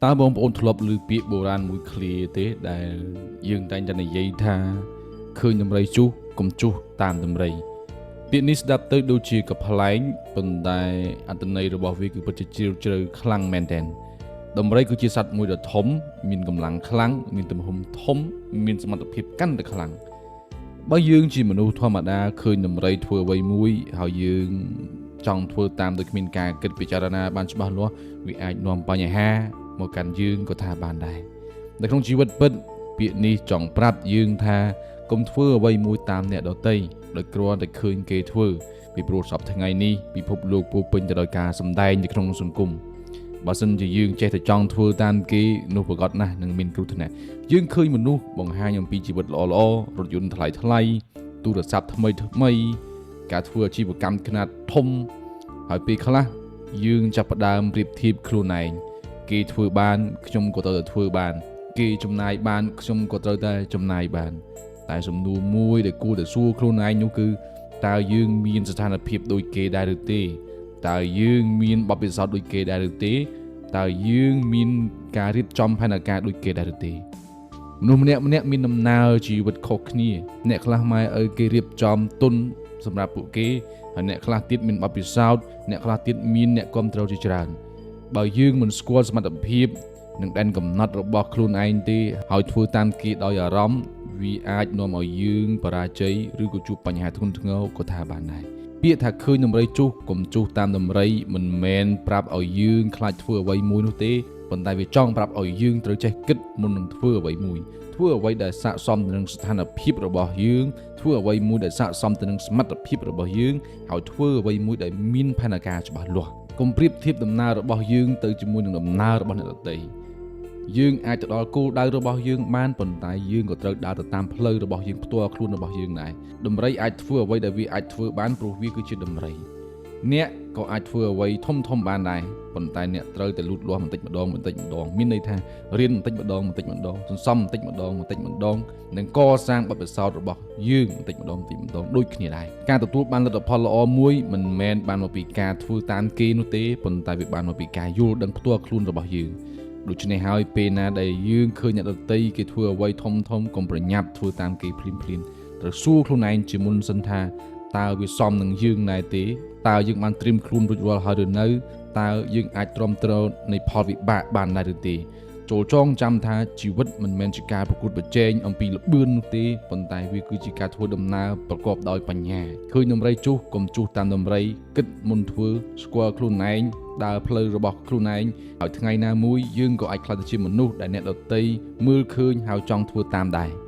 តើបងប្អូនធ្លាប់ឮពាក្យបុរាណមួយឃ្លាទេដែលយើងតែងតែនិយាយថាឃើញដំរីជុះកុំជុះតាមដំរីពាក្យនេះស្ដាប់ទៅដូចជាកំប្លែងប៉ុន្តែអត្ថន័យរបស់វាគឺពិតជាជ្រាលជ្រៅខ្លាំងមែនទែនដំរីគឺជាសត្វមួយដ៏ធំមានកម្លាំងខ្លាំងមានទំហំធំមានសមត្ថភាពកាន់តែខ្លាំងបើយើងជាមនុស្សធម្មតាឃើញដំរីធ្វើអ្វីមួយហើយយើងចង់ធ្វើតាមដោយគ្មានការគិតពិចារណាបានច្បាស់លាស់វាអាចនាំបញ្ហាមកកាន់យើងក៏ថាបានដែរនៅក្នុងជីវិតពិតពាក្យនេះចង់ប្រាប់យើងថាកុំធ្វើអ្វីមួយតាមអ្នកដទៃដោយគ្រាន់តែឃើញគេធ្វើពីព្រោះសពថ្ងៃនេះពិភពលោកពោពេញទៅដោយការសម្ដែងនៅក្នុងសង្គមបើសិនជាយើងចេះតែចង់ធ្វើតាមគេនោះប្រកបណាស់នឹងមានគ្រោះថ្នាក់យើងឃើញមនុស្សបង្ហាញអំពីជីវិតល្អៗរថយន្តថ្លៃៗទូរស័ព្ទថ្មីការធ្វើអាជីវកម្មខ្នាតធំហើយពេលខ្លះយើងចាប់ផ្ដើមប្រៀបធៀបខ្លួនឯងគេធ្វើបានខ្ញុំក៏ត្រូវតែធ្វើបានគេចំណាយបានខ្ញុំក៏ត្រូវតែចំណាយបានតែសំណួរមួយដែលគួរតែសួរខ្លួនឯងនោះគឺតើយើងមានស្ថានភាពដូចគេដែរឬទេតើយើងមានបទពិសោធន៍ដូចគេដែរឬទេតើយើងមានការរៀបចំផែនការដូចគេដែរឬទេមនុស្សម្នាក់មានដំណើរជីវិតខុសគ្នាអ្នកខ្លះម៉ែឪគេរៀបចំទុនសម្រាប់ពួកគេហើយអ្នកខ្លះទៀតមានបទពិសោធន៍អ្នកខ្លះទៀតមានអ្នកគាំទ្រជាច្រើនបើយើងមិនស្គាល់សមត្ថភាពនិងដែនកំណត់របស់ខ្លួនឯងទេហើយធ្វើតាមគេដោយអារម្មណ៍វាអាចនាំឲ្យយើងបរាជ័យឬក៏ជួបបញ្ហាធ្ងន់ធ្ងរក៏ថាបានដែរពាក្យថាឃើញដំរីជុះកុំជុះតាមដំរីមិនមែនប្រាប់ឲ្យយើងខ្លាចធ្វើអ្វីមួយនោះទេប៉ុន្តែវាចង់ប្រាប់ឲ្យយើងត្រូវចេះគិតមុននឹងធ្វើអ្វីមួយធ្វើអ្វីដែលស័ក្តិសមទៅនឹងស្ថានភាពរបស់យើងធ្វើអ្វីមួយដែលស័ក្តិសមទៅនឹងសមត្ថភាពរបស់យើងហើយធ្វើអ្វីមួយដែលមានផែនការច្បាស់លាស់កុំប្រៀបធៀបដំណើររបស់យើងទៅជាមួយនឹងដំណើររបស់អ្នកដទៃយើងអាចទៅដល់គោលដៅរបស់យើងបានប៉ុន្តែយើងក៏ត្រូវដើរទៅតាមផ្លូវរបស់យើងផ្ទាល់ខ្លួនរបស់យើងដែរដំរីអាចធ្វើអ្វីដែលវាអាចធ្វើបានព្រោះវាគឺជាដំរីអ្នកក៏អាចធ្វើអ្វីធំបានដែរប៉ុន្តែអ្នកត្រូវតែលូតលាស់បន្តិចម្ដងមានន័យថារៀនបន្តិចម្ដងសន្សំបន្តិចម្ដងនិងកសាងបទពិសោធន៍របស់យើងបន្តិចម្ដងដូចគ្នាដែរការទទួលបានលទ្ធផលល្អមួយមិនមែនបានមកពីការធ្វើតាមគេនោះទេប៉ុន្តែវាបានមកពីការយល់ដឹងផ្ទាល់ខ្លួនរបស់យើងដូច្នេះហើយពេលណាដែលយើងឃើញអ្នកដទៃគេធ្វើអ្វីធំកុំប្រញាប់ធ្វើតាមគេភ្លាមត្រូវសួរខ្លួនឯងជាមុនសិនថាតើវាសមនឹងយើងដែរទេតើយើងបានត្រៀមខ្លួនរួចរាល់ហើយឬនៅតើយើងអាចទ្រាំទ្រនៃផលវិបាកបានដែរឬទេចូលចងចាំថាជីវិតមិនមែនជាការប្រកួតប្រជែងអំពីល្បឿននោះទេប៉ុន្តែវាគឺជាការធ្វើដំណើរប្រកបដោយបញ្ញាឃើញដំរីជុះកុំជុះតាមដំរីគិតមុនធ្វើស្គាល់ខ្លួនឯងដើរផ្លូវរបស់ខ្លួនឯងហើយថ្ងៃណាមួយយើងក៏អាចក្លាយទៅជាមនុស្សដែលអ្នកដទៃមើលឃើញហើយចង់ធ្វើតាមដែរ